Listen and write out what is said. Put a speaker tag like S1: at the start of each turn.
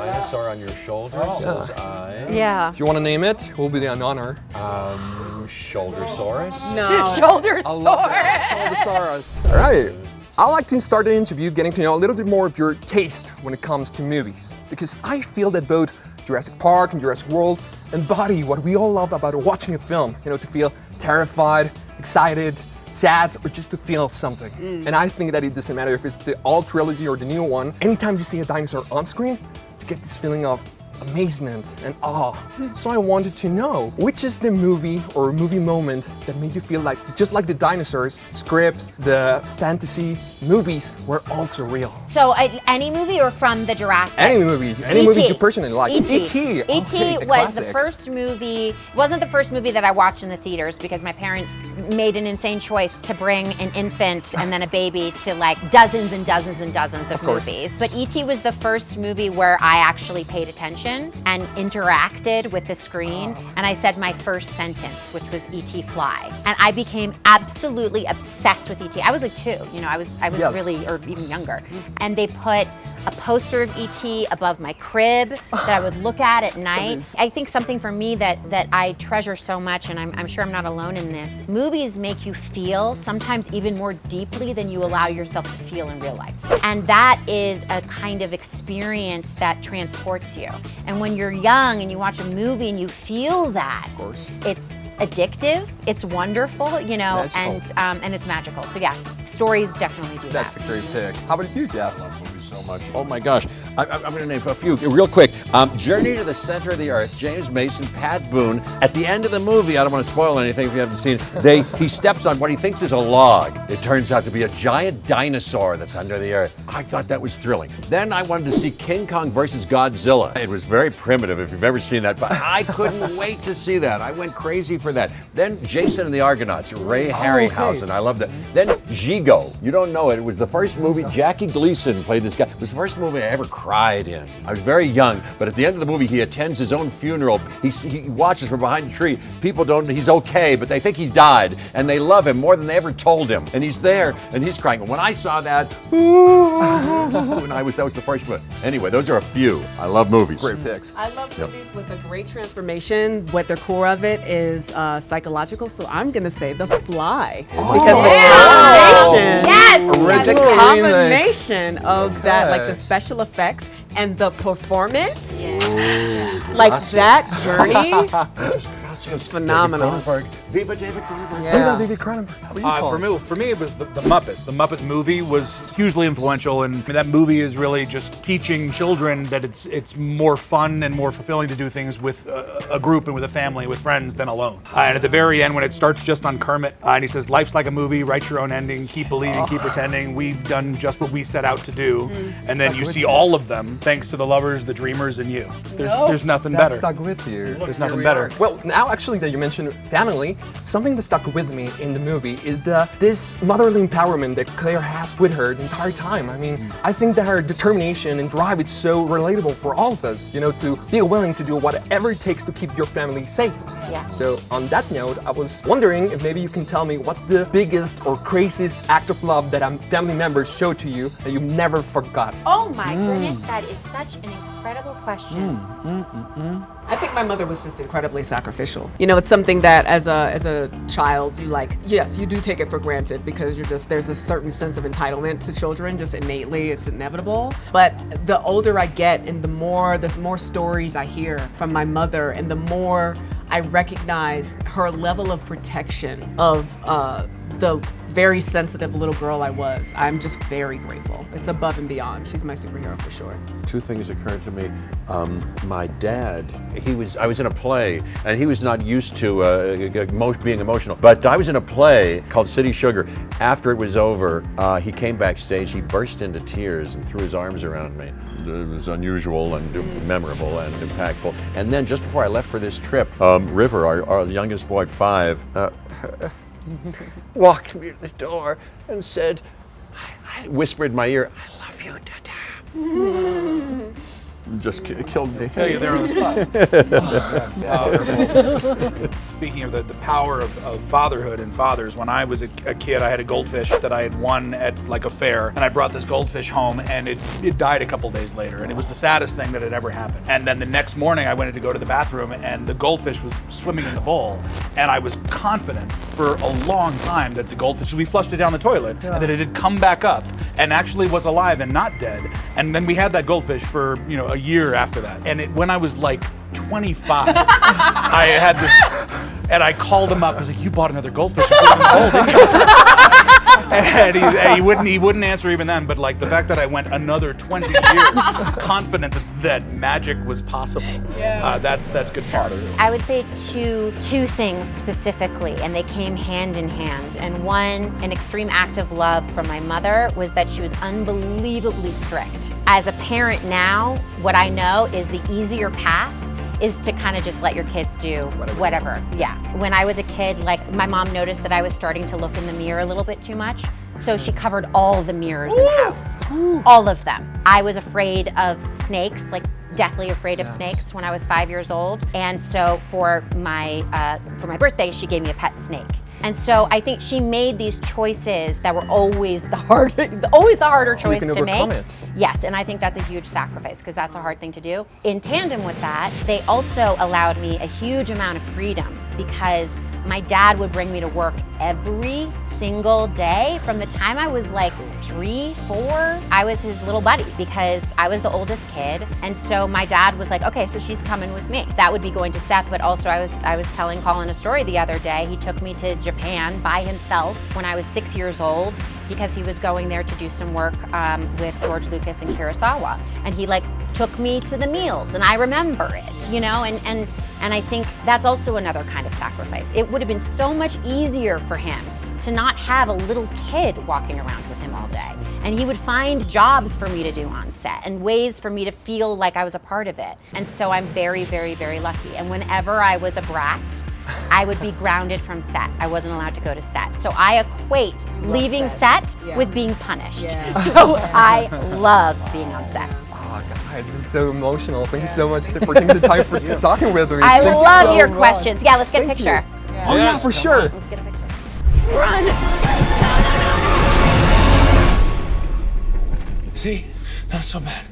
S1: dinosaur on your shoulders, says I.
S2: Yeah.
S3: If you want to name it, it will be an honor.
S1: Shouldersaurus?
S2: No. Shouldersaurus.
S3: Shouldersaurus. All right. I like to start the interview getting to know a little bit more of your taste when it comes to movies, because I feel that both Jurassic Park and Jurassic World embody what we all love about watching a film. You know, to feel terrified, excited, sad, or just to feel something. And I think that it doesn't matter if it's the old trilogy or the new one. Anytime you see a dinosaur on screen, you get this feeling of amazement and awe. So I wanted to know, which is the movie or movie moment that made you feel like, just like the dinosaurs, scripts, the fantasy movies were also real?
S2: So any movie or from the Jurassic?
S3: Any movie you personally like.
S2: E.T.
S3: Okay,
S2: E.T. was
S3: classic.
S2: the first movie, wasn't the first movie that I watched in the theaters because my parents made an insane choice to bring an infant and then a baby to like dozens and dozens and dozens of movies. But E.T. was the first movie where I actually paid attention and interacted with the screen, and I said my first sentence, which was E.T. fly. And I became absolutely obsessed with E.T. I was like 2, you know, I was really, or even younger. And they put a poster of E.T. above my crib that I would look at night. I think something for me that I treasure so much, and I'm sure I'm not alone in this, movies make you feel sometimes even more deeply than you allow yourself to feel in real life. And that is a kind of experience that transports you. And when you're young and you watch a movie and you feel that, it's addictive, it's wonderful, you know, and it's magical. So yes, stories definitely do that.
S3: That's a great pick. How about you, Jeff?
S1: I love movies so much. Oh my gosh. I'm going to name a few real quick. Journey to the Center of the Earth, James Mason, Pat Boone. At the end of the movie, I don't want to spoil anything if you haven't seen it, he steps on what he thinks is a log. It turns out to be a giant dinosaur that's under the earth. I thought that was thrilling. Then I wanted to see King Kong versus Godzilla. It was very primitive if you've ever seen that, but I couldn't wait to see that. I went crazy for that. Then Jason and the Argonauts, Ray Harryhausen. I love that. Then Gigo. You don't know it. It was the first movie. Jackie Gleason played this guy. It was the first movie I ever cried in. I was very young, but at the end of the movie, he attends his own funeral. He watches from behind a tree. People don't, he's okay, but they think he's died, and they love him more than they ever told him. And he's there, and he's crying. And when I saw that, and that was the first one. Anyway, those are a few. I love movies.
S3: Great picks.
S4: I love movies with a great transformation. What the core of it is psychological, so I'm gonna say The Fly. Because the combination of that, like the special effects and the performance, like that journey, is phenomenal.
S1: Viva David Cronenberg.
S3: Viva David Cronenberg. How about you,
S5: For me, it was the Muppets. The Muppet movie was hugely influential, and that movie is really just teaching children that it's more fun and more fulfilling to do things with a group and with a family, with friends, than alone. And at the very end, when it starts just on Kermit, and he says, "Life's like a movie. Write your own ending. Keep believing. Keep pretending. We've done just what we set out to do." And then you see all of them, thanks to the lovers, the dreamers, and you. There's nothing better.
S3: That stuck with you.
S5: There's nothing better.
S3: Well, now actually that you mentioned family, something that stuck with me in the movie is this motherly empowerment that Claire has with her the entire time. I mean, I think that her determination and drive is so relatable for all of us, you know, to be willing to do whatever it takes to keep your family safe.
S2: Yeah.
S3: So on that note, I was wondering if maybe you can tell me what's the biggest or craziest act of love that a family member showed to you that you never forgot?
S2: Oh my goodness, that is such an incredible question.
S4: I think my mother was just incredibly sacrificial. You know, it's something that as a child, you like, yes, you do take it for granted because there's a certain sense of entitlement to children, just innately, it's inevitable. But the older I get and the more stories I hear from my mother and the more I recognize her level of protection of the very sensitive little girl I was, I'm just very grateful. It's above and beyond. She's my superhero for sure.
S1: Two things occurred to me. My dad, I was in a play, and he was not used to being emotional. But I was in a play called City Sugar. After it was over, he came backstage, he burst into tears and threw his arms around me. It was unusual and memorable and impactful. And then just before I left for this trip, River, our youngest boy, 5, walked me to the door and said, I whispered in my ear, "I love you, Dada." just killed me.
S5: Tell you there on the spot. Speaking of the power of fatherhood and fathers, when I was a kid, I had a goldfish that I had won at like a fair, and I brought this goldfish home, and it died a couple days later, and it was the saddest thing that had ever happened. And then the next morning, I went in to go to the bathroom, and the goldfish was swimming in the bowl, and I was confident for a long time that the goldfish, we flushed it down the toilet, and that it had come back up and actually was alive and not dead. And then we had that goldfish for a year after that. And when I was like 25, I had this, and I called him up. I was like, "You bought another goldfish?" And he wouldn't answer even then. But like the fact that I went another 20 years confident that magic was possible, that's good fatherhood.
S2: I would say two things specifically, and they came hand in hand. And one, an extreme act of love from my mother was that she was unbelievably strict. As a parent now, what I know is the easier path is to kind of just let your kids do whatever. Yeah. When I was a kid, like my mom noticed that I was starting to look in the mirror a little bit too much, so she covered all the mirrors in the house. All of them. I was afraid of snakes, like deathly afraid of snakes when I was 5 years old. And so for my birthday, she gave me a pet snake. And so I think she made these choices that were always the harder choice to make. Yes, and I think that's a huge sacrifice because that's a hard thing to do. In tandem with that, they also allowed me a huge amount of freedom because my dad would bring me to work every single day. From the time I was like 3, 4, I was his little buddy because I was the oldest kid. And so my dad was like, okay, so she's coming with me. That would be going to STEP, but also I was telling Colin a story the other day. He took me to Japan by himself when I was 6 years old because he was going there to do some work with George Lucas and Kurosawa. And he like took me to the meals and I remember it, and I think that's also another kind of sacrifice. It would have been so much easier for him to not have a little kid walking around with him all day. And he would find jobs for me to do on set and ways for me to feel like I was a part of it. And so I'm very, very, very lucky. And whenever I was a brat, I would be grounded from set. I wasn't allowed to go to set. So I equate leaving set with being punished. So I love being on set.
S3: Oh God, this is so emotional. Thank you so much for taking the time for talking with me.
S2: I love your questions. Yeah, let's get a picture.
S3: Oh yeah, for sure.
S2: Let's get a picture.
S3: Run!
S6: See? Not so bad.